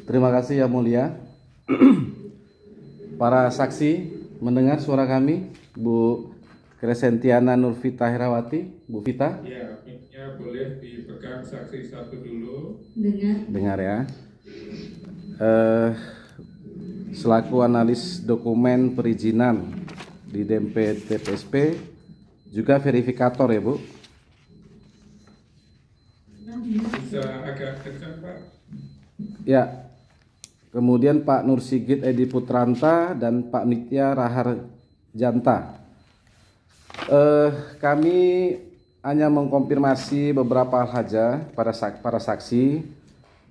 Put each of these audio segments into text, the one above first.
Terima kasih Yang Mulia. Para saksi mendengar suara kami, Bu Crescentiana Nurvita Herawati, Bu Vita. Ya, mic-nya boleh dipegang saksi satu dulu. Dengar ya. Selaku analis dokumen perizinan di DMP TPSP, juga verifikator ya Bu. Bisa agak kencang Pak. Ya. Kemudian Pak Nur Sigit Edi Putranta dan Pak Nitya Rahar Janta. Kami hanya mengkonfirmasi beberapa hal saja para saksi,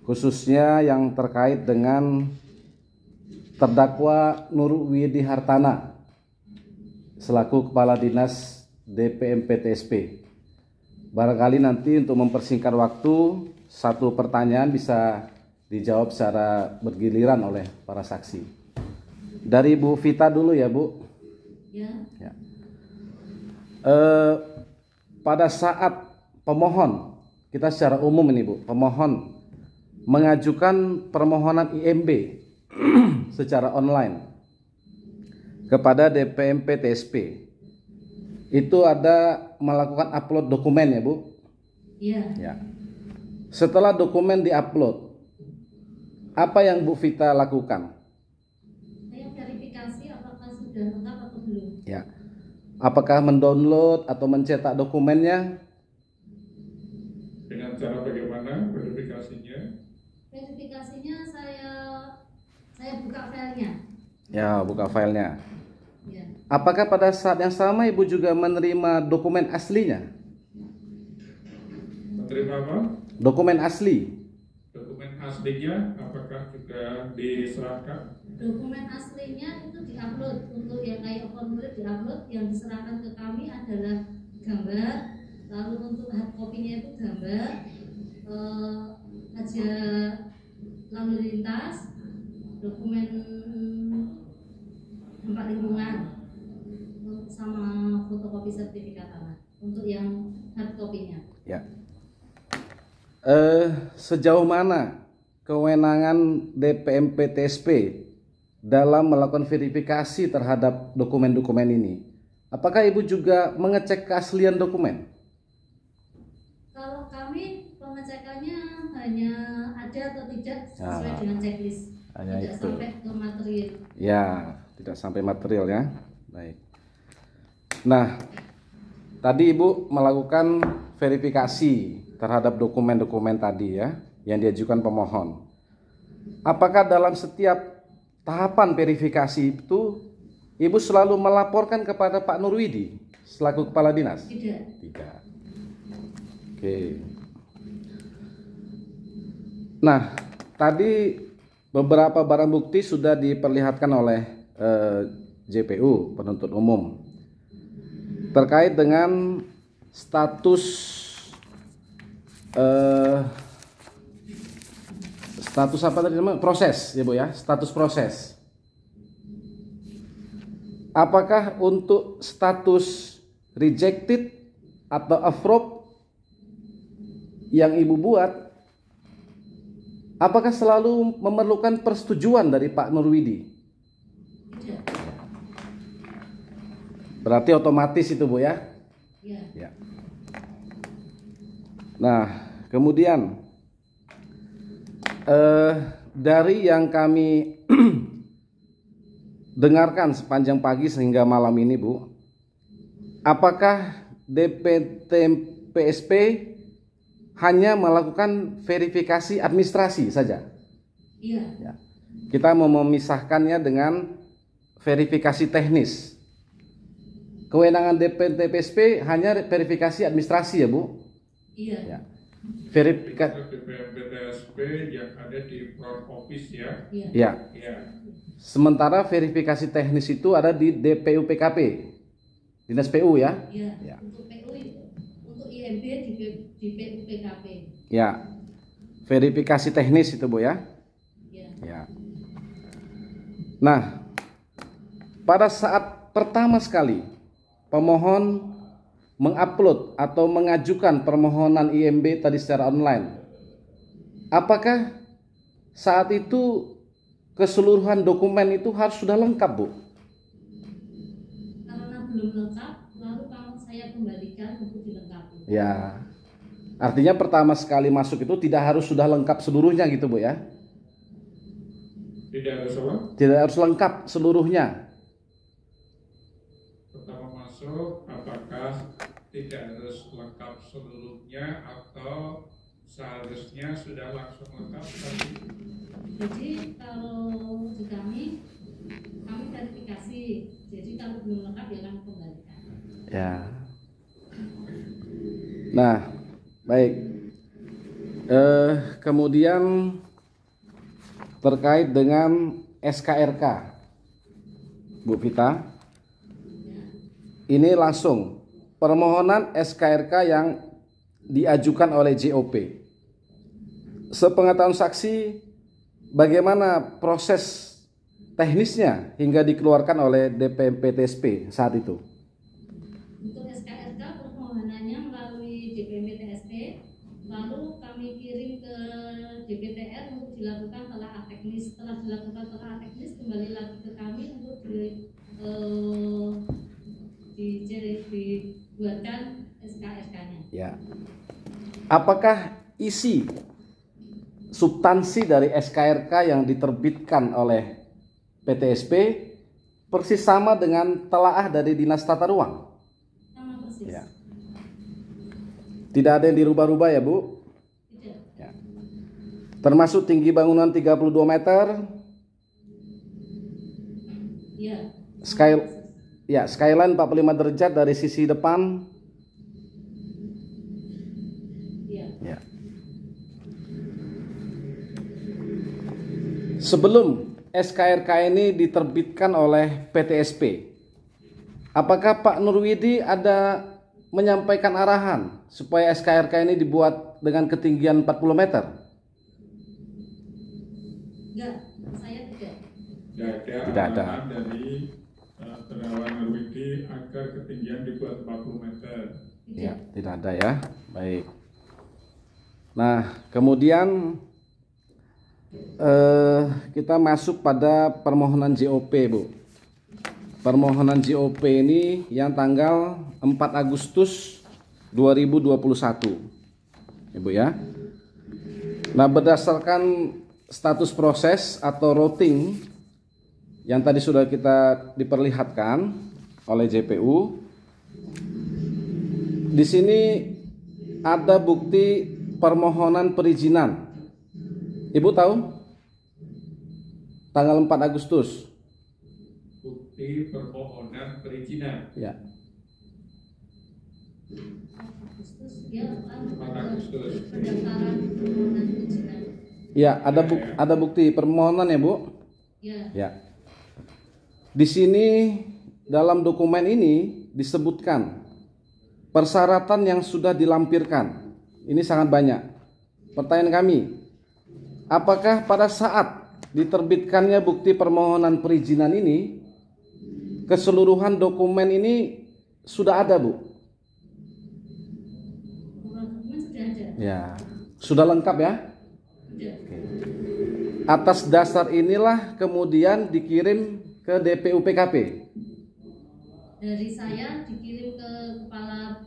khususnya yang terkait dengan terdakwa Nur Widi Hartana selaku Kepala Dinas DPMP TSP. Barangkali nanti untuk mempersingkat waktu, satu pertanyaan bisa dijawab secara bergiliran oleh para saksi. Dari Bu Vita dulu ya Bu. Ya. Pada saat pemohon, kita secara umum ini Bu, pemohon mengajukan permohonan IMB secara online kepada DPMP TSP, itu ada melakukan upload dokumen ya Bu? Iya. Ya. Setelah dokumen diupload, apa yang Bu Vita lakukan? Saya verifikasi apakah sudah lengkap atau belum. Ya. Apakah mendownload atau mencetak dokumennya? Dengan cara bagaimana verifikasinya? Verifikasinya saya buka filenya. Ya, buka filenya. Ya. Apakah pada saat yang sama Ibu juga menerima dokumen aslinya? Menerima apa? Dokumen asli. Dokumen aslinya apakah juga diserahkan? Dokumen aslinya itu diupload, untuk yang kayak formulir diupload, yang diserahkan ke kami adalah gambar, lalu untuk hard copy-nya itu gambar, hajah lalu lintas, dokumen tempat lingkungan, sama fotokopi sertifikat tanah untuk yang hard copy-nya. Ya. Sejauh mana kewenangan DPMP TSP dalam melakukan verifikasi terhadap dokumen-dokumen ini? Apakah Ibu juga mengecek keaslian dokumen? Kalau kami pengecekannya hanya ada atau tidak sesuai dengan checklist, hanya tidak itu. sampai ke material. Ya, tidak sampai material ya. Baik. Nah, tadi Ibu melakukan verifikasi terhadap dokumen-dokumen tadi ya, yang diajukan pemohon. Apakah dalam setiap tahapan verifikasi itu Ibu selalu melaporkan kepada Pak Nurwidi selaku Kepala Dinas? Tidak. Tidak. Oke. Nah, tadi beberapa barang bukti sudah diperlihatkan oleh JPU, penuntut umum, terkait dengan status apa tadi namanya? Proses ya Bu ya, status proses. Apakah untuk status rejected atau approved yang Ibu buat, apakah selalu memerlukan persetujuan dari Pak Nurwidi? Tidak. Berarti otomatis itu Bu ya? Ya. Ya. Nah, kemudian dari yang kami dengarkan sepanjang pagi sehingga malam ini Bu, apakah DPTPSP hanya melakukan verifikasi administrasi saja? Iya. Ya. Kita mau memisahkannya dengan verifikasi teknis. Kewenangan DPTPSP hanya verifikasi administrasi ya Bu? Iya. Ya. Verifikasi. DPMP TSP yang ada di front office ya. Iya. Ya. Ya. Sementara verifikasi teknis itu ada di DPU PKP, Dinas PU ya. Iya. Ya. Untuk PU, untuk IMB di PU PKP. Ya. Verifikasi teknis itu Bu ya. Iya. Ya. Nah, pada saat pertama sekali pemohon mengupload atau mengajukan permohonan IMB tadi secara online, apakah saat itu keseluruhan dokumen itu harus sudah lengkap, Bu? Karena belum lengkap, lalu kalau saya kembalikan untuk dilengkapi. Ya. Artinya pertama sekali masuk itu tidak harus sudah lengkap seluruhnya gitu, Bu ya? Tidak harus apa? Tidak harus lengkap seluruhnya. Pertama masuk, apakah tidak harus lengkap seluruhnya atau seharusnya sudah langsung lengkap tadi? Jadi kalau di kami verifikasi. Jadi kalau belum lengkap ya kami kembalikan. Ya. Nah, baik. Kemudian terkait dengan SKRK, Bu Vita, ini langsung permohonan SKRK yang diajukan oleh JOP. Sepengetahuan saksi, bagaimana proses teknisnya hingga dikeluarkan oleh DPMP-TSP saat itu? Untuk SKRK permohonannya melalui DPMP-TSP, lalu kami kirim ke DPTR untuk dilakukan telaah teknis. Setelah dilakukan telaah teknis, kembali lagi ke kami untuk dibuatkan SKRK-nya. Ya. Apakah isi substansi dari SKRK yang diterbitkan oleh PTSP persis sama dengan telaah dari Dinas Tata Ruang? Sama persis. Ya. Tidak ada yang dirubah-rubah ya, Bu? Tidak. Ya. Termasuk tinggi bangunan 32 meter. Iya. Skyline 45 derajat dari sisi depan. Iya. Ya. Sebelum SKRK ini diterbitkan oleh PTSP, apakah Pak Nurwidi ada menyampaikan arahan supaya SKRK ini dibuat dengan ketinggian 40 meter? Enggak, saya tidak. Tidak ada arahan dari Terawan Nurwidi agar ketinggian dibuat 40 meter. Ya, tidak ada ya. Baik. Nah, kemudian kita masuk pada permohonan JOP, Bu. Permohonan JOP ini yang tanggal 4 Agustus 2021, Ibu ya. Nah, berdasarkan status proses atau routing yang tadi sudah kita diperlihatkan oleh JPU, di sini ada bukti permohonan perizinan. Ibu tahu? Tanggal 4 Agustus. Bukti permohonan perizinan. Ya. Agustus, ya, 4 Agustus. pendaftaran permohonan perizinan. Ya, ada bukti permohonan ya, Bu? Ya. Ya. Di sini dalam dokumen ini disebutkan persyaratan yang sudah dilampirkan. Ini sangat banyak. Pertanyaan kami, apakah pada saat diterbitkannya bukti permohonan perizinan ini, keseluruhan dokumen ini sudah ada, Bu? Dokumen sudah ada. Ya, sudah lengkap ya? Sudah. Atas dasar inilah kemudian dikirim ke DPU PKP. Dari saya dikirim ke kepala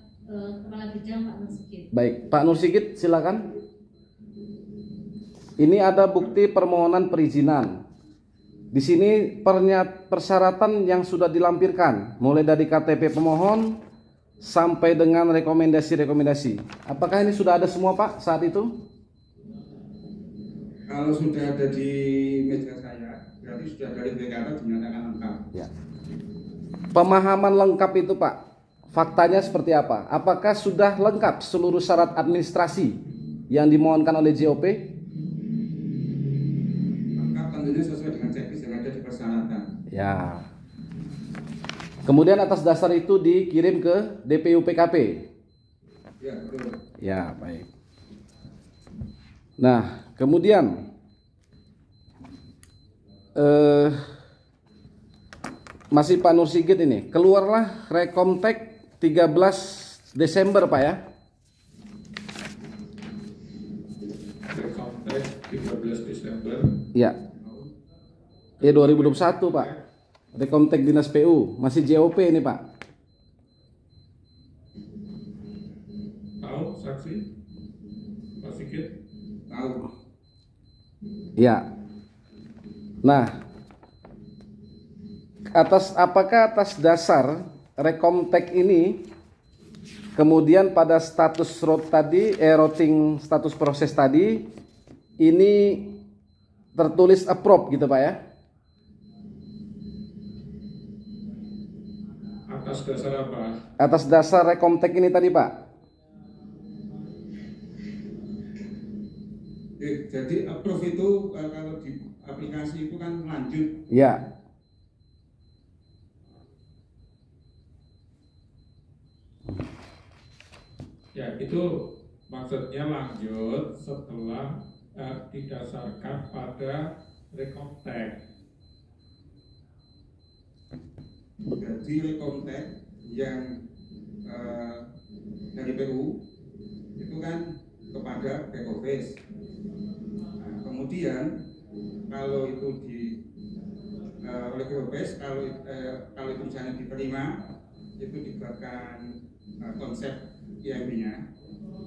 bidang Pak Nur Sigit. Baik, Pak Nur Sigit silakan. Ini ada bukti permohonan perizinan. Di sini persyaratan yang sudah dilampirkan, mulai dari KTP pemohon sampai dengan rekomendasi-rekomendasi. Apakah ini sudah ada semua, Pak, saat itu? Kalau sudah ada di meja saya, berarti sudah dari BKP dinyatakan lengkap. Ya. Pemahaman lengkap itu, Pak, faktanya seperti apa? Apakah sudah lengkap seluruh syarat administrasi yang dimohonkan oleh JOP? Lengkap tentunya sesuai dengan checklist yang ada di persyaratan. Ya. Kemudian atas dasar itu dikirim ke DPU PKP. Ya, betul. Ya, baik. Nah, kemudian masih Pak Nur Sigit ini, keluarlah Rekomtek 13 Desember, Pak ya. Rekomtek 13 Desember. Desember Ya. Ya 2021 Pak. Rekomtek Dinas PU masih JOP ini Pak. tahu saksi Pak Sigit? Tahu. Ya. Nah, apakah atas dasar rekomtek ini kemudian pada status routing status proses tadi ini tertulis approve gitu Pak ya? Atas dasar apa? Atas dasar rekomtek ini tadi Pak. Jadi approve itu kalau di aplikasi itu kan lanjut. Ya. Ya, itu maksudnya lanjut setelah didasarkan pada rekomtek. Jadi rekomtek yang dari PU itu kan kepada back office. Nah, kemudian kalau itu oleh back office, kalau itu misalnya diterima, itu dibuatkan konsep IMB-nya.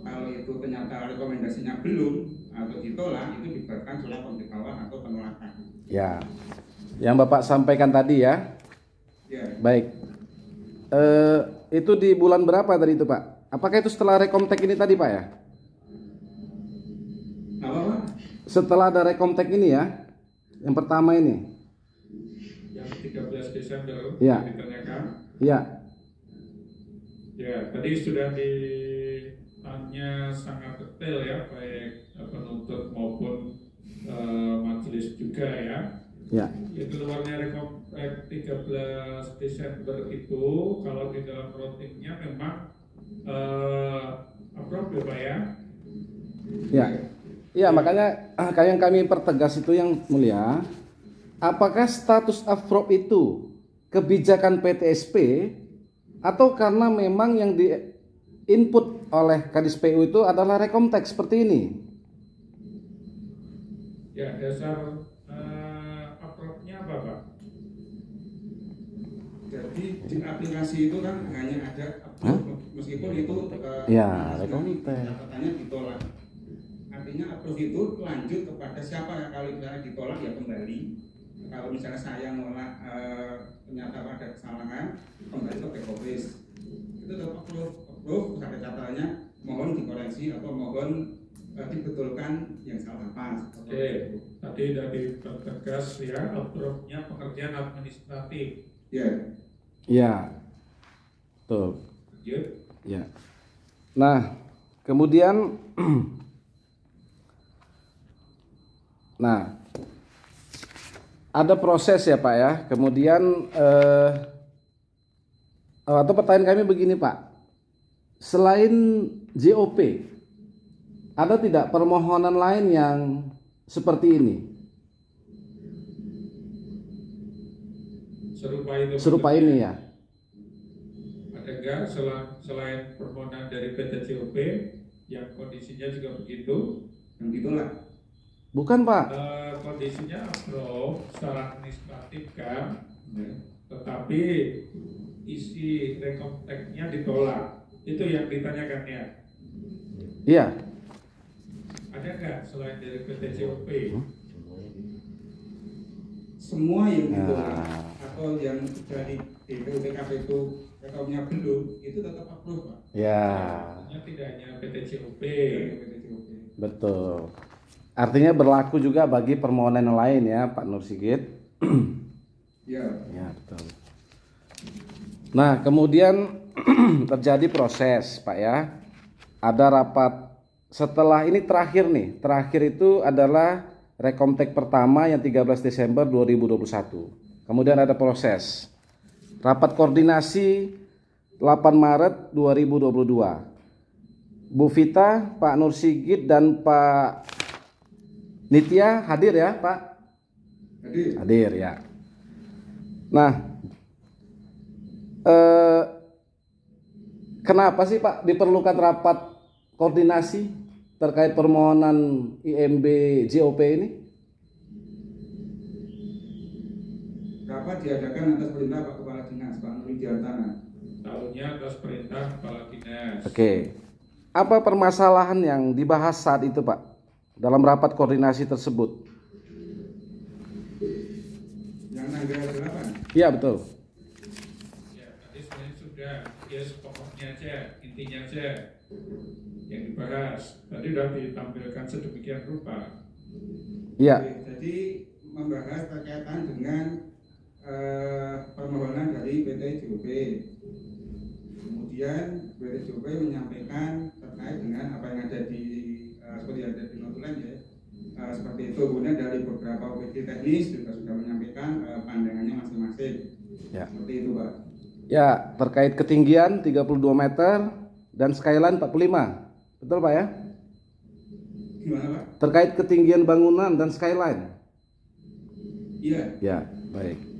Kalau itu ternyata rekomendasinya belum atau ditolak, itu dibuatkan surat pemberitahuan atau penolakan. Ya. Yang Bapak sampaikan tadi ya. Ya. Baik. Itu di bulan berapa tadi itu Pak? Apakah itu setelah rekomtek ini tadi Pak ya? Apa Pak? Setelah ada rekomtek ini ya, yang pertama ini. Yang 13 Desember Ya. yang ditanyakan. Ya. Ya, tadi sudah ditanya sangat detail ya, baik penuntut maupun majelis juga ya. Ya. Itu keluarnya rekomtek 13 Desember itu kalau di dalam routingnya memang approve ya Pak ya. Ya. Ya, makanya yang kami pertegas itu yang mulia, apakah status approve itu kebijakan PTSP atau karena memang yang di input oleh Kadis PU itu adalah rekomtek seperti ini? Ya, dasar approve-nya apa Pak? Jadi di aplikasi itu kan hanya ada approve, meskipun itu Ya, rekomtek. catatannya ditolak. Artinya approve itu lanjut kepada siapa yang kalau misalnya ditolak ya kembali. Kalau misalnya saya nolak ternyata ada kesalahan, kembali ke back office. Itu tetap approve ada catatannya mohon dikoreksi atau mohon dibetulkan yang salah apa. Oke, tadi dari pertegas ya, approve-nya pekerjaan administratif. Ya. Ya. Tuh. Lanjut. Ya. Nah, kemudian nah, ada proses ya Pak ya. Kemudian atau pertanyaan kami begini Pak. Selain JOP, ada tidak permohonan lain yang seperti ini? Serupa itu. Ini ya. Ada enggak selain permohonan dari PT COP yang kondisinya juga begitu? Yang ditolak. Bukan Pak. Kondisinya approve secara administratif kan, tetapi isi rekomteknya ditolak. Itu yang ditanyakan ya. Iya. Ada nggak selain dari PT COP? Semua yang ditolak atau yang dari DPU TKP itu rekomnya belum, itu tetap approve Pak. Ya. Artinya tidak hanya PT COP. Betul. Artinya berlaku juga bagi permohonan yang lain ya Pak Nur Sigit. Ya. Ya betul. Nah kemudian terjadi proses Pak ya. Ada rapat setelah ini terakhir nih. Terakhir itu adalah rekomtek pertama yang 13 Desember 2021. Kemudian ada proses rapat koordinasi 8 Maret 2022. Bu Vita, Pak Nur Sigit dan Pak Nitya hadir ya Pak? Hadir ya. Nah, kenapa sih Pak diperlukan rapat koordinasi terkait permohonan IMB JOP ini? Dapat diadakan atas perintah Pak Kepala Dinas, Pak Nur Widiantana. Tahunnya atas perintah Kepala Dinas. Oke. Apa permasalahan yang dibahas saat itu, Pak, dalam rapat koordinasi tersebut? Yang tanggal 8. Iya, betul. Ya, tadi sebenarnya sudah, ya pokoknya aja, intinya aja yang dibahas. Tadi sudah ditampilkan sedemikian rupa. Iya. Oke, jadi membahas terkaitan dengan permohonan dari PT JOP. Kemudian PT JOP menyampaikan terkait dengan apa yang ada di seperti ada di notulen ya, seperti itu. Kemudian dari beberapa OPD teknis juga sudah menyampaikan pandangannya masing-masing. Ya. Seperti itu, Pak. Ya, terkait ketinggian 32 meter dan skyline 45. Betul, Pak ya? Gimana, Pak? Terkait ketinggian bangunan dan skyline. Iya. Ya, baik.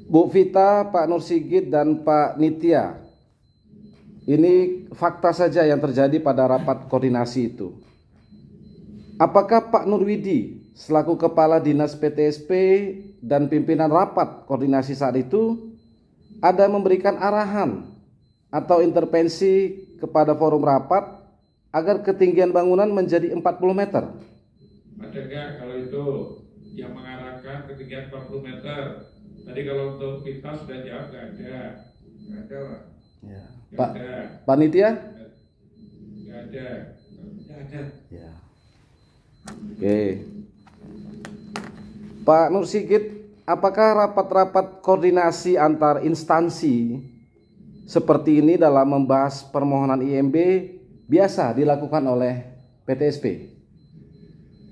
Bu Vita, Pak Nur Sigit, dan Pak Nitya. Ini fakta saja yang terjadi pada rapat koordinasi itu. Apakah Pak Nurwidi selaku Kepala Dinas PTSP dan pimpinan rapat koordinasi saat itu ada memberikan arahan atau intervensi kepada forum rapat agar ketinggian bangunan menjadi 40 meter? Ada nggak kalau itu yang mengarahkan ketinggian 40 meter? Tadi kalau untuk kita sudah jawab nggak ada. Nggak ada, Pak. Ya. Nggak Pak ada. Pak Nitya? Nggak ada. Nggak ada. Ya. Oke. Pak Nur Sigit, apakah rapat-rapat koordinasi antar instansi seperti ini dalam membahas permohonan IMB biasa dilakukan oleh PTSP?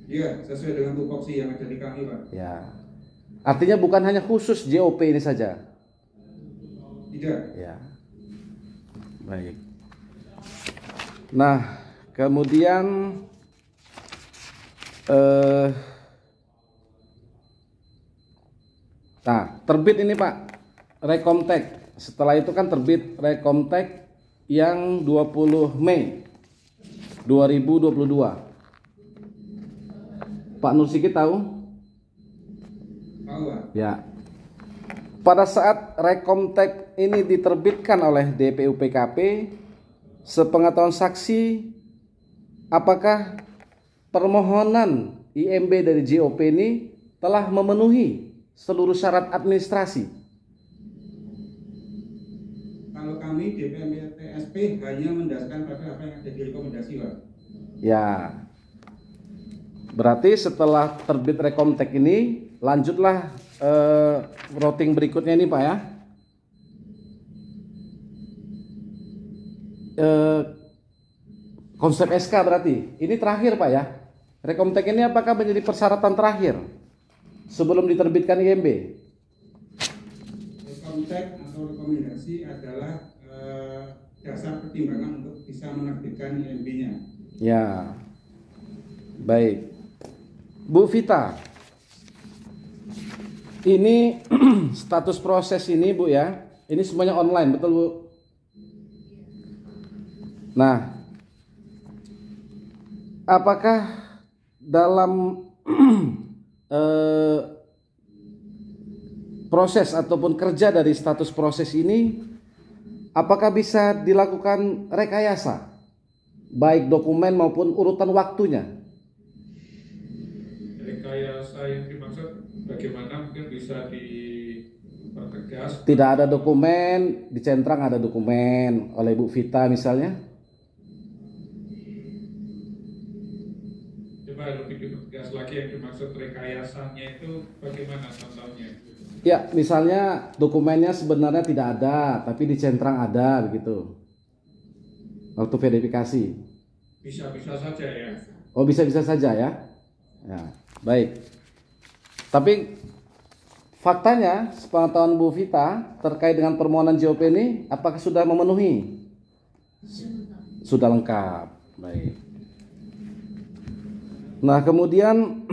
Iya, sesuai dengan tupoksi yang ada di kami, Pak. Ya. Artinya bukan hanya khusus JOP ini saja. Tidak. Ya. Baik. Nah, kemudian terbit ini Pak, Rekomtek. Setelah itu kan terbit Rekomtek yang 20 Mei 2022. Pak Nur Sigit tahu? Tahu, Pak. Ya. Pada saat Rekomtek ini diterbitkan oleh DPUPKP, sepengetahuan saksi, apakah permohonan IMB dari JOP ini telah memenuhi seluruh syarat administrasi? Kalau kami DPM TSP hanya mendasarkan pada apa yang ada di rekomendasi, Pak. Ya. Berarti setelah terbit Rekomtek ini, lanjutlah routing berikutnya ini Pak ya. Konsep SK berarti. Ini terakhir Pak ya. Rekomtek ini apakah menjadi persyaratan terakhir sebelum diterbitkan IMB? Rekomtek atau rekomendasi adalah dasar pertimbangan untuk bisa menerbitkan IMB-nya. Ya. Baik. Bu Vita, ini status proses ini Bu ya, ini semuanya online, betul Bu? Nah, apakah dalam proses ataupun kerja dari status proses ini, apakah bisa dilakukan rekayasa, baik dokumen maupun urutan waktunya? Rekayasa yang dimaksud bagaimana mungkin bisa dipertegas? Tidak ada dokumen, di Centrang ada dokumen oleh Bu Vita misalnya. Coba lebih dipertegas lagi yang dimaksud rekayasanya itu bagaimana contohnya? Ya, misalnya dokumennya sebenarnya tidak ada, tapi di Centrang ada begitu. Waktu verifikasi. Bisa-bisa saja ya. Oh, bisa-bisa saja ya. Ya, baik. Tapi faktanya, sepengetahuan Bu Vita terkait dengan permohonan JOP ini, apakah sudah memenuhi? Sudah lengkap. Baik. Nah, kemudian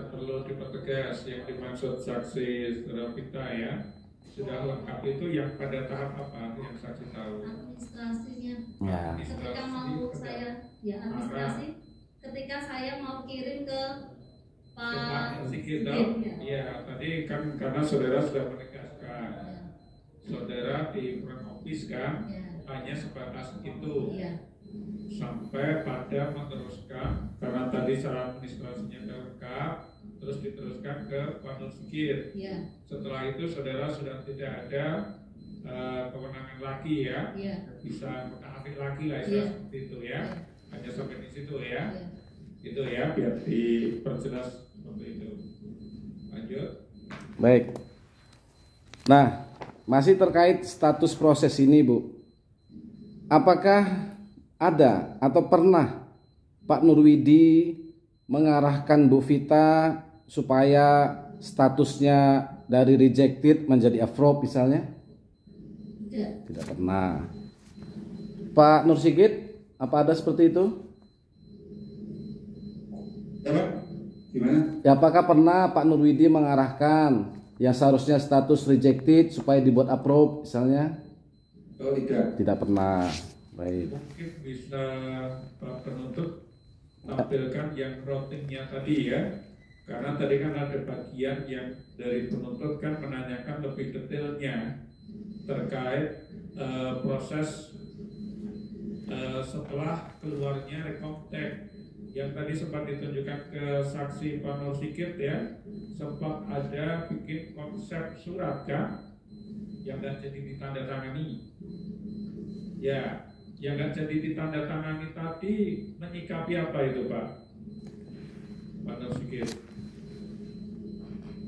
perlu dipertegas yang dimaksud saksi saudara Vita ya. Sudah lengkap itu yang pada tahap apa yang saksi tahu? Administrasinya. ya, Ketika mau saya, ya administrasi, ketika saya mau kirim ke Pak Sigit, Sigit, ya. ya tadi kan karena saudara sudah menegaskan, saudara di front office kan Ya. hanya sebatas itu Iya. sampai pada meneruskan karena tadi secara administrasinya lengkap, terus diteruskan ke Pak Nur Sigit. Iya. Setelah itu saudara sudah tidak ada kewenangan lagi ya, Iya. bisa menaati lagi lah Iya. seperti itu ya, hanya sampai di situ ya. Iya. Itu ya biar diperjelas seperti itu. Lanjut. Baik. Nah, masih terkait status proses ini, Bu. Apakah ada atau pernah Pak Nurwidi mengarahkan Bu Vita supaya statusnya dari rejected menjadi approve misalnya? Tidak. Tidak pernah. Pak Nur Sigit, apa ada seperti itu? Ya Pak, gimana? Ya, apakah pernah Pak Nurwidi mengarahkan yang seharusnya status rejected supaya dibuat approve misalnya? Oh tidak. Tidak pernah. Baik. Mungkin bisa Pak penuntut tampilkan yang routingnya tadi ya, karena tadi kan ada bagian yang dari penuntut kan menanyakan lebih detailnya terkait proses setelah keluarnya rekomtek yang tadi sempat ditunjukkan ke saksi Pak Nur Sigit ya, sempat ada bikin konsep surat kan yang nggak jadi ditandatangani ya, yang nggak jadi ditandatangani tadi menyikapi apa itu Pak Nur Sigit?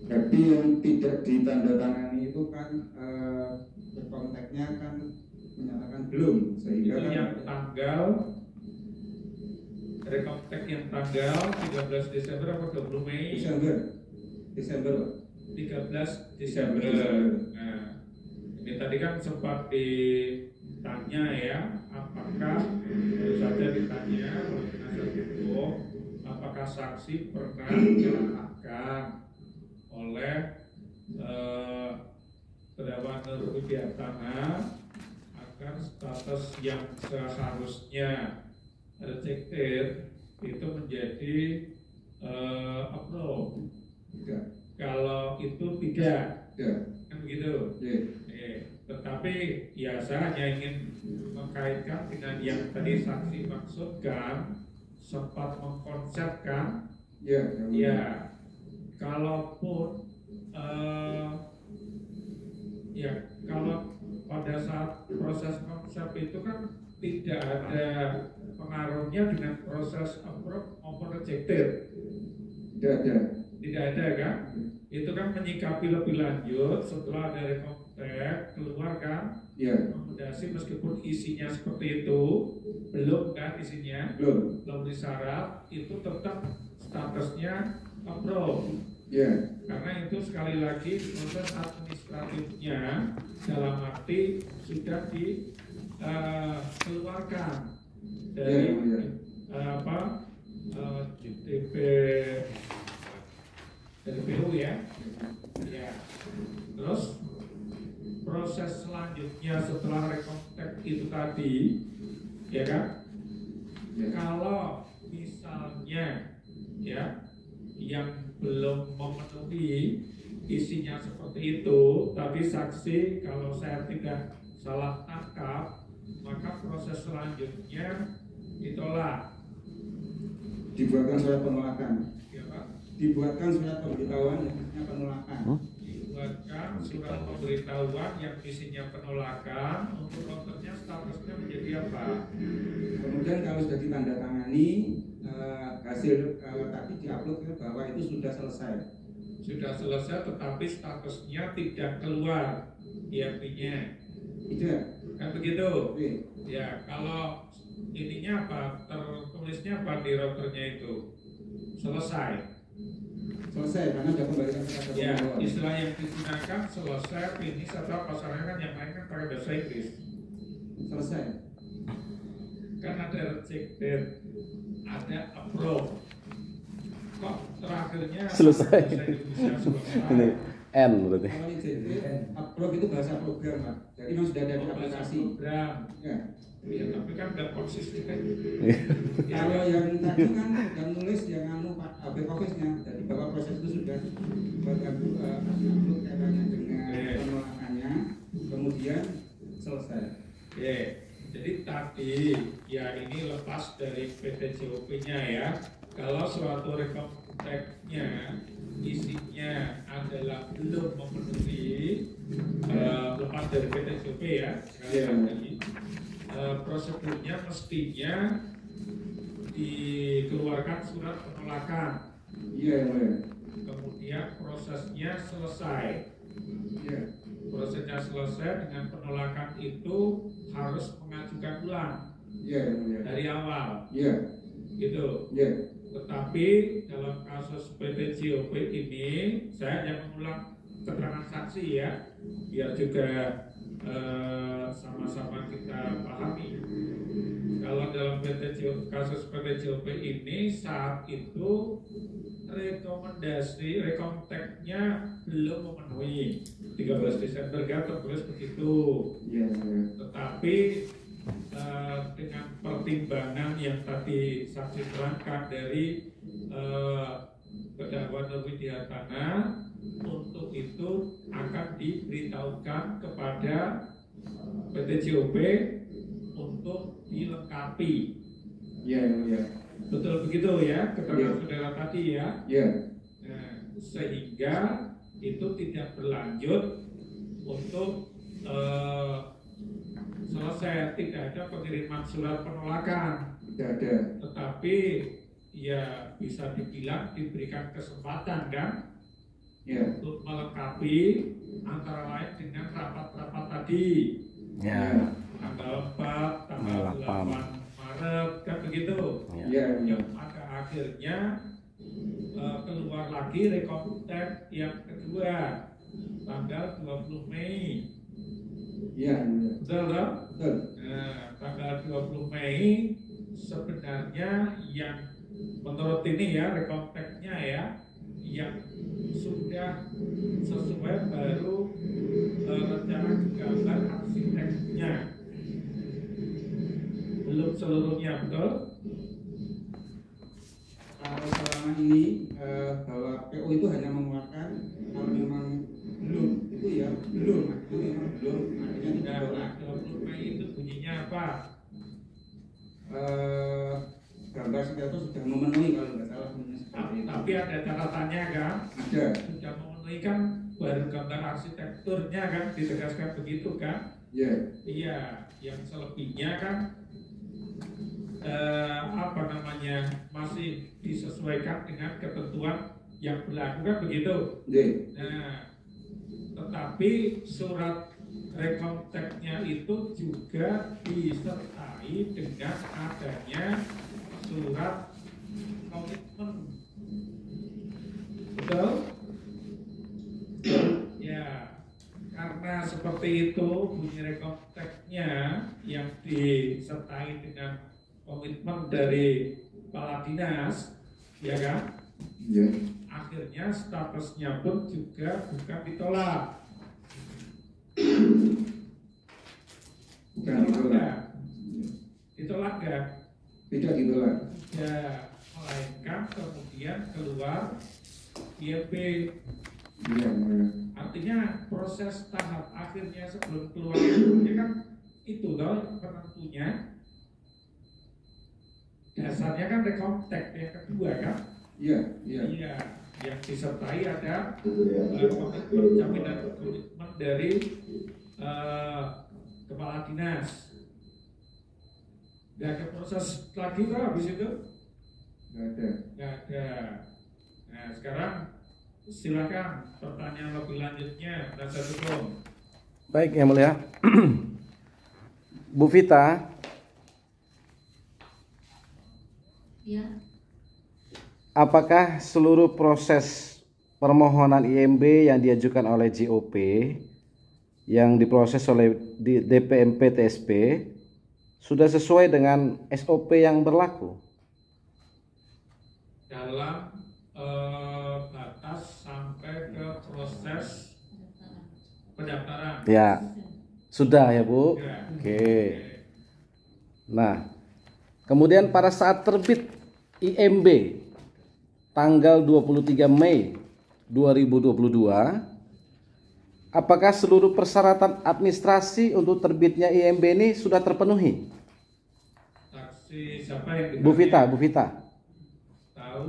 Jadi yang tidak ditandatangani itu kan konteksnya kan menyatakan belum, sehingga Itu kan yang tanggal rekomtek yang tanggal 13 Desember atau 20 Mei? Desember 13 Desember. Nah, ini tadi kan sempat ditanya ya, apakah baru saja ditanya oleh penasihat hukum, apakah saksi pernah diarahkan oleh terdakwa Nur Widiatana agar status yang seharusnya rejected itu menjadi approve. tidak. Kalau itu tidak, Tidak. kan begitu. Tetapi ya saya hanya ingin mengkaitkan dengan yang tadi saksi maksudkan, sempat mengkonsepkan. Ya, kalaupun ya kalau pada saat proses konsep itu kan tidak ada pengaruhnya dengan proses approve maupun rejected. Tidak ada kan? Itu kan menyikapi lebih lanjut setelah dari kontak keluar kan? Rekomendasi meskipun isinya seperti itu belum kan isinya belum disyarat, itu tetap statusnya approve. Karena itu sekali lagi proses administratifnya dalam arti sudah dikeluarkan dari DP dari PU ya. Terus proses selanjutnya setelah rekontek itu tadi ya kan, kalau misalnya ya yang belum memenuhi isinya seperti itu, tapi saksi kalau saya tidak salah tangkap, maka proses selanjutnya ditolak. Dibuatkan surat penolakan. Ya, Pak? Dibuatkan surat pemberitahuan yang isinya penolakan. Dibuatkan surat pemberitahuan yang isinya penolakan, untuk routernya statusnya menjadi apa? Kemudian kalau sudah ditandatangani hasil tadi diupload bahwa itu sudah selesai. Sudah selesai tetapi statusnya tidak keluar IFP-nya. Tidak. Kan begitu? Ya, kalau ininya apa? Tertulisnya apa di routernya itu? Selesai. Selesai karena sudah kembalikan ke kata Ya, pembawa. istilah yang digunakan selesai, finish atau pasarannya kan yang lain kan pakai bahasa Inggris. Selesai. Kan ada rejected, ada approve. Kok terakhirnya Selesai. bahasa Indonesia selesai? Ini N berarti. Kalau IJT approve itu bahasa program, Pak. Jadi memang sudah ada di aplikasi. Program. Ya. Ya, tapi kan nggak konsisten. Kalau yang tadi kan yang nulis yang Pak back office-nya, jadi bahwa proses itu sudah upload kaitannya dengan penolakannya, kemudian selesai. Oke, jadi tadi ya ini lepas dari PTJOP-nya ya. Kalau suatu rekomendasinya isinya adalah belum memenuhi lepas dari PTJOP ya, sekali lagi prosedurnya mestinya dikeluarkan surat penolakan. Iya, ya. Kemudian prosesnya selesai. Iya. Prosesnya selesai dengan penolakan itu harus mengajukan ulang Iya, ya. dari awal, Iya. gitu. Iya. Tetapi dalam kasus PTJOP ini saya hanya mengulang keterangan saksi ya, biar juga sama-sama kita pahami. Kalau dalam kasus PTJOP ini saat itu rekomteknya belum memenuhi 13 Desember kan tertulis begitu. Iya, ya. Tetapi dengan pertimbangan yang tadi saksi terangkan dari Pendakwa Nur Widiatana, untuk itu akan diberitahukan kepada PTJOP untuk dilengkapi. Iya, ya. Betul begitu ya keterangan saudara tadi ya. Iya. Nah, sehingga itu tidak berlanjut untuk selesai, tidak ada pengiriman surat penolakan. Tidak ada. Tetapi ya bisa dibilang diberikan kesempatan kan Iya. untuk melengkapi antara lain dengan rapat-rapat tadi. Ya. Tanggal 4, tanggal 8 Maret kan begitu. Iya, ya. Yang pada akhirnya keluar lagi rekomtek yang kedua tanggal 20 Mei. Iya, ya. Betul toh? Betul. Nah, tanggal 20 Mei sebenarnya yang menurut ini ya rekomteknya ya yang sudah sesuai baru rencana gambar arsiteknya, belum seluruhnya, betul? Kalau selama ini bahwa PO itu hanya mengeluarkan kalau memang belum itu ya belum, itu memang belum, artinya tidak Nah, boleh. 20 Mei itu bunyinya apa? Gambar itu sudah memenuhi kalau nggak salah bunyinya seperti itu. Tapi ada catatannya kan? Ada. Sudah memenuhi kan baru gambar arsitekturnya kan ditegaskan begitu kan? Iya. Iya, yang selebihnya kan apa namanya masih disesuaikan dengan ketentuan yang berlaku kan begitu. Iya. Nah, tetapi surat rekomteknya itu juga disertai dengan adanya surat komitmen, betul? Ya, karena seperti itu bunyi rekomteknya yang disertai dengan komitmen dari kepala dinas, ya kan? Iya. Akhirnya statusnya pun juga bukan ditolak. Bukan ditolak. Ditolak nggak? Tidak ditolak. Ya, melainkan kemudian keluar ILP. Iya, ya. Artinya proses tahap akhirnya sebelum keluar ILP kan itu loh penentunya. Dasarnya kan rekomtek yang kedua kan? Iya, iya. Iya, yang disertai ada komitmen jaminan komitmen dari kepala dinas. Gak ada proses lagi kok habis itu? Nggak ada. Gak ada. Nah sekarang silakan pertanyaan lebih lanjutnya, penasihat hukum. Baik, Yang Mulia. Bu Vita, Ya, apakah seluruh proses permohonan IMB yang diajukan oleh JOP yang diproses oleh DPMP TSP sudah sesuai dengan SOP yang berlaku? Dalam batas sampai ke proses Ya, sudah ya Bu. Ya. Oke. Nah, kemudian pada saat terbit IMB tanggal 23 Mei 2022, apakah seluruh persyaratan administrasi untuk terbitnya IMB ini sudah terpenuhi? Saksi siapa yang Bu ditanya? Vita, Bu Vita. Tahu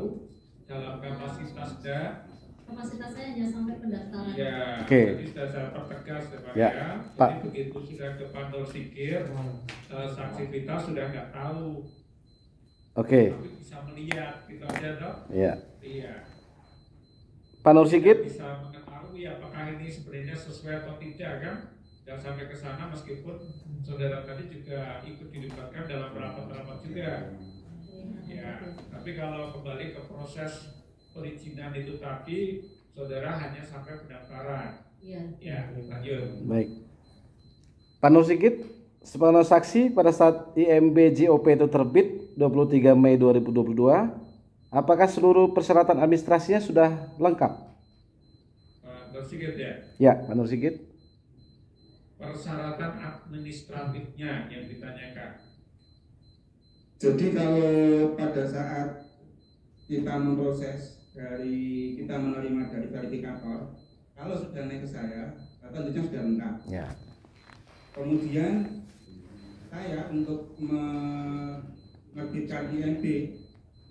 dalam kapasitas dan Kapasitasnya hanya sampai pendaftaran. ya, Oke. tadi sudah saya pertegas ya Pak Ya, ya. Pak. Jadi begitu sudah ke Panur Sikir, saksi Vita sudah nggak tahu, Oke. tapi bisa melihat gitu aja toh. Ya. Iya. Pak Nur Sigit. Bisa mengetahui apakah ini sebenarnya sesuai atau tidak kan, dan sampai ke sana meskipun saudara tadi juga ikut dilibatkan dalam rapat-rapat juga. Ya, tapi kalau kembali ke proses perizinan itu tadi, saudara hanya sampai pendaftaran. Iya. Ya, lanjut. Baik. Pak Nur Sigit, sebagai saksi pada saat IMB JOP itu terbit 23 Mei 2022, apakah seluruh persyaratan administrasinya sudah lengkap? Pak Nur Sigit ya, Ya, Pak Nur Sigit. persyaratan administratifnya yang ditanyakan. Jadi kalau pada saat kita memproses kita menerima dari verifikator, kalau sudah naik ke saya, tentunya sudah lengkap. Ya. Kemudian saya untuk menerbitkan IMB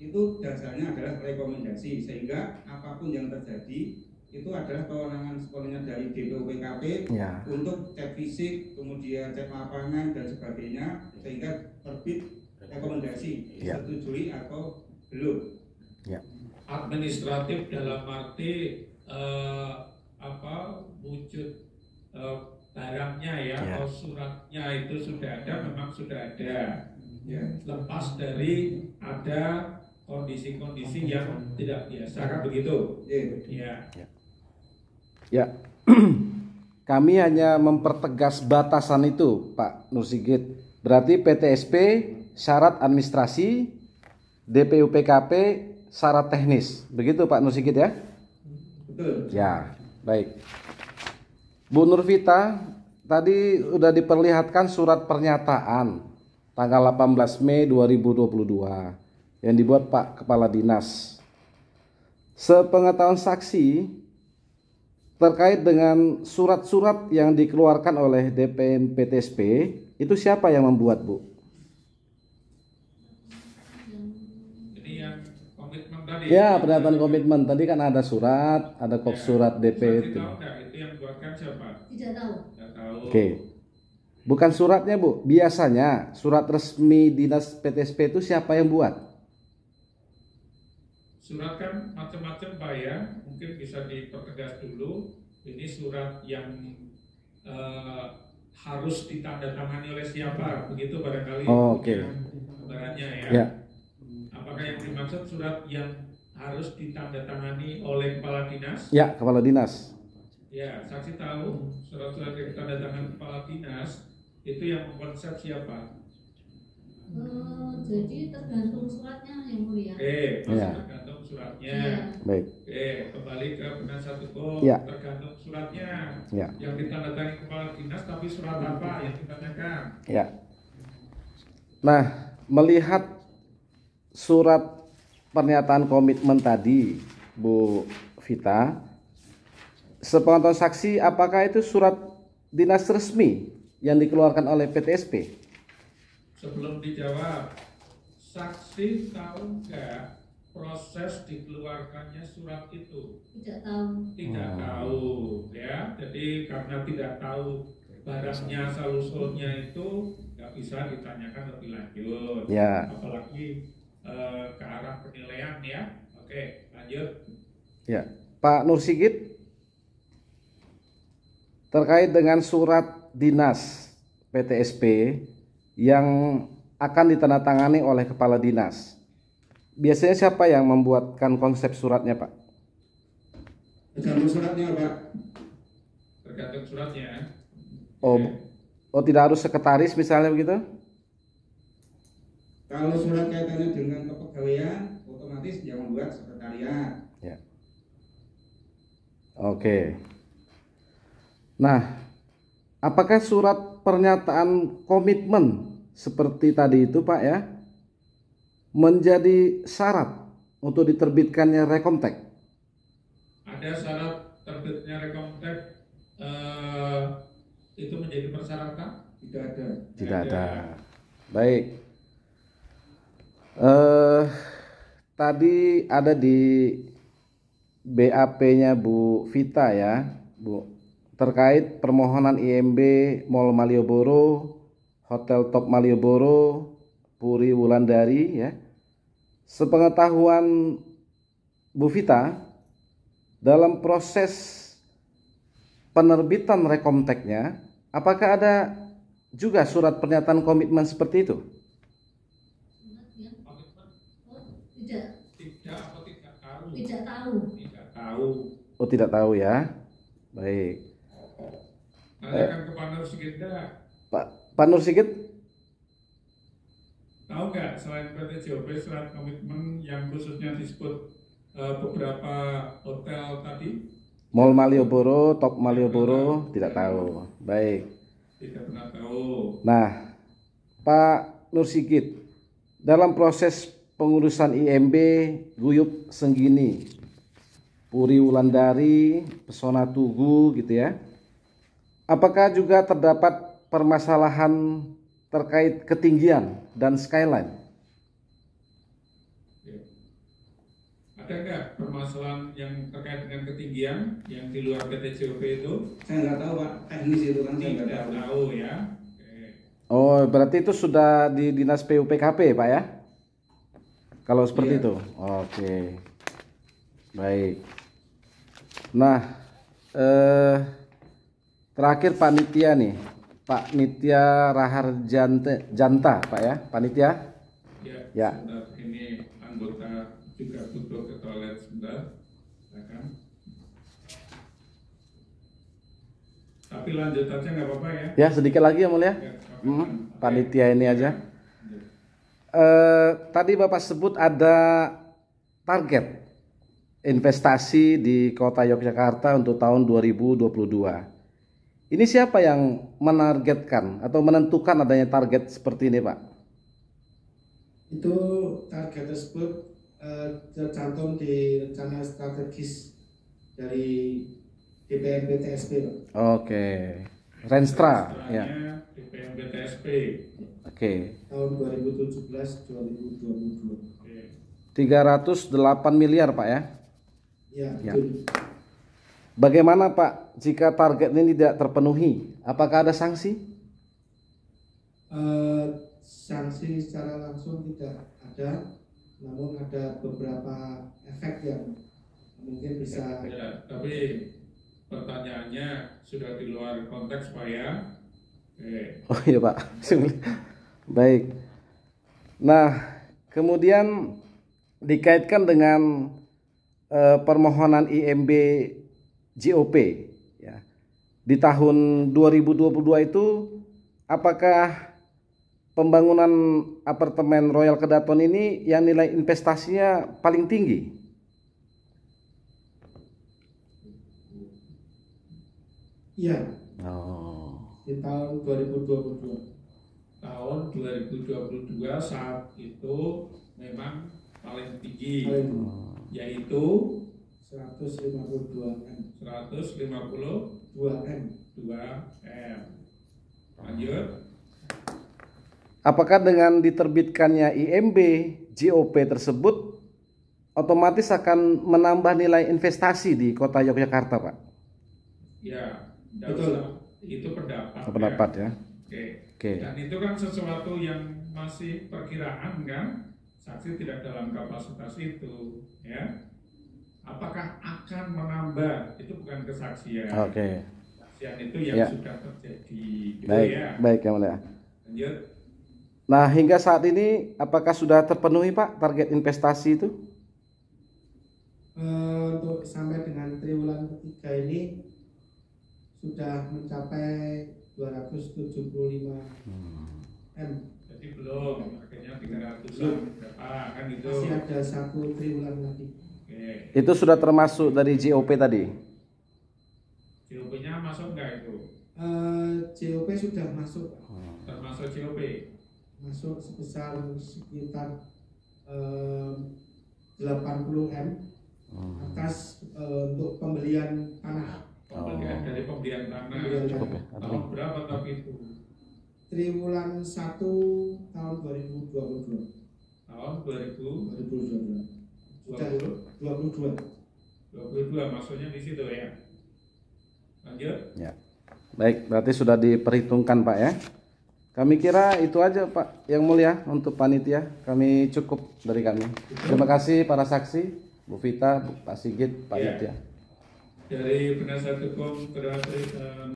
itu dasarnya adalah rekomendasi, sehingga apapun yang terjadi itu adalah kewenangan sepenuhnya dari DPOPKP Ya. untuk cek fisik, kemudian cek lapangan dan sebagainya, sehingga terbit rekomendasi Ya. disetujui atau belum. Ya. Administratif dalam arti wujud barangnya ya, Ya. atau suratnya itu sudah ada, memang sudah ada. Ya. Lepas dari ada kondisi-kondisi yang tidak biasa kan begitu. Ya. Ya. Ya. Kami hanya mempertegas batasan itu, Pak Nur Sigit. Berarti PTSP syarat administrasi, DPUPKP syarat teknis. Begitu Pak Nur Sigit ya? Betul. Ya, baik. Bu Nur Vita, tadi sudah diperlihatkan surat pernyataan tanggal 18 Mei 2022 yang dibuat Pak Kepala Dinas. Sepengetahuan saksi, terkait dengan surat-surat yang dikeluarkan oleh DPM PTSP, itu siapa yang membuat, Bu? Jadi yang komitmen tadi. Ya, pernyataan komitmen. Tadi kan ada surat, ada kop surat DP Saksi itu. tahu nggak itu yang buatkan siapa? Tidak tahu. Nggak tahu. Oke. Bukan suratnya, Bu. Biasanya surat resmi Dinas PTSP itu siapa yang buat? Surat kan macam-macam Pak ya, mungkin bisa dipertegas dulu. Ini surat yang harus ditandatangani oleh siapa, begitu barangkali. Oh, oke. Gambarannya ya. Ya. Apakah yang dimaksud surat yang harus ditandatangani oleh kepala dinas? Ya, Kepala Dinas. Ya, saksi tahu surat-surat yang ditandatangani kepala dinas itu yang mengkonsep siapa? Jadi tergantung suratnya yang mulia. Oke, masih Ya. tergantung suratnya. Iya. Baik. Oke, kembali ke penasihat hukum, Ya. tergantung suratnya. Ya. Yang ditandatangani kepala dinas, tapi surat apa yang ditanyakan? Ya. Nah, melihat surat pernyataan komitmen tadi, Bu Vita, sepengetahuan saksi, apakah itu surat dinas resmi yang dikeluarkan oleh PTSP? Sebelum dijawab, saksi tahu nggak proses dikeluarkannya surat itu? Tidak tahu. Tidak tahu, ya. Jadi karena tidak tahu barangnya asal-usulnya itu nggak bisa ditanyakan lebih lanjut. Ya. Apalagi ke arah penilaian ya. Oke, lanjut. Ya, Pak Nur Sigit, terkait dengan surat dinas PTSP yang akan ditandatangani oleh kepala dinas, biasanya siapa yang membuatkan konsep suratnya, Pak? Tergantung suratnya, Pak. Tergantung suratnya. Oh, tidak harus sekretaris misalnya begitu? Kalau surat kaitannya dengan kepegawaian, otomatis yang membuat sekretariat. Ya. Oke. Nah, apakah surat pernyataan komitmen seperti tadi itu Pak ya menjadi syarat untuk diterbitkannya Rekomtek? Ada syarat terbitnya Rekomtek itu menjadi persyaratan? Tidak ada. Tidak ada. Baik. Tadi ada di BAP-nya Bu Vita ya, Bu, terkait permohonan IMB Mall Malioboro, Hotel Top Malioboro, Puri Wulandari ya. Sepengetahuan Bu Vita, dalam proses penerbitan Rekomteknya, apakah ada juga surat pernyataan komitmen seperti itu? Komitmen Tidak, tidak atau tidak tahu? tidak tahu. Tidak tahu. Oh, tidak tahu ya. Baik. Tanyakan ke Pak Nur Sigit dah. Pak Nur Sigit, Tahu nggak selain PT JOP surat komitmen yang khususnya disebut beberapa hotel tadi? Mall Malioboro, Top Malioboro, tidak tahu. Baik. Tidak pernah tahu. Nah, Pak Nur Sigit, dalam proses pengurusan IMB Guyup Senggini, Puri Wulandari, Pesona Tugu gitu ya, apakah juga terdapat permasalahan terkait ketinggian dan skyline? Ada nggak permasalahan yang terkait dengan ketinggian yang di luar PT JOP itu? Saya nggak tahu Pak, teknis itu kan saya nggak Tidak tahu. tahu ya. Oke. Oh, berarti itu sudah di Dinas PUPKP, Pak ya? Kalau seperti Iya. itu. Oke. Baik. Nah, terakhir Pak Nitya nih. Pak Nitya Janta, Pak ya? Pak Nitya? Ya. Sebentar, ini anggota juga butuh ke toilet sebentar. Silakan. Tapi lanjut aja nggak apa-apa ya. Ya, sedikit lagi ya mulia. Ya, silakan. Pak Nitya ini aja. Tadi Bapak sebut ada target investasi di Kota Yogyakarta untuk tahun 2022. Ini siapa yang menargetkan atau menentukan adanya target seperti ini, Pak? Itu target tersebut tercantum di rencana strategis dari DPMP TSP, Pak. Oke. Renstra, ya. DPMP TSP. Oke. Tahun 2017-2022. Oke. 308 miliar, Pak ya. Ya, Ya. betul. Bagaimana, Pak, jika target ini tidak terpenuhi? Apakah ada sanksi? Sanksi secara langsung tidak ada, namun ada beberapa efek yang mungkin bisa. Ya, tapi pertanyaannya sudah di luar konteks Pak ya. Oke. Oh iya Pak. Baik. Nah, kemudian dikaitkan dengan permohonan IMB JOP ya. Di tahun 2022 itu apakah pembangunan apartemen Royal Kedaton ini yang nilai investasinya paling tinggi? Iya, Oh. di tahun 2022. Tahun 2022 saat itu memang paling tinggi, Paling yaitu 152 M. 152 2 M. M. Lanjut. Apakah dengan diterbitkannya IMB JOP tersebut otomatis akan menambah nilai investasi di Kota Yogyakarta, Pak? Ya, Betul. itu pendapat. Pendapat ya. Oke. Oke. Dan itu kan sesuatu yang masih perkiraan kan, saksi tidak dalam kapasitas itu, ya. Apakah akan menambah? Itu bukan kesaksian. Oke. Kesaksian itu yang Ya. sudah terjadi. Gitu Baik, ya. baik ya mulia. Lanjut. Nah, hingga saat ini apakah sudah terpenuhi, Pak, target investasi itu? Untuk sampai dengan triwulan ketiga ini sudah mencapai 275 M. Jadi belum, akhirnya 300-an berapa kan itu. Masih ada 1 triwulan lagi. Oke. Itu sudah termasuk dari JOP tadi. JOP-nya masuk nggak itu? JOP sudah masuk, termasuk COP. masuk sebesar sekitar 80 M atas untuk pembelian tanah. Pembelian dari pembelian tanah. Pembelian Cukup tanah. ya. Tahun berapa tapi itu? Triwulan 1 tahun 2022. Tahun 2022. 2022 22. maksudnya di situ ya. Lanjut. Ya. Baik, berarti sudah diperhitungkan Pak ya. Kami kira itu aja Pak yang mulia untuk panitia. Kami cukup dari kami. Terima kasih para saksi, Bu Vita, Pak Sigit, panitia. Dari penasihat hukum terhadap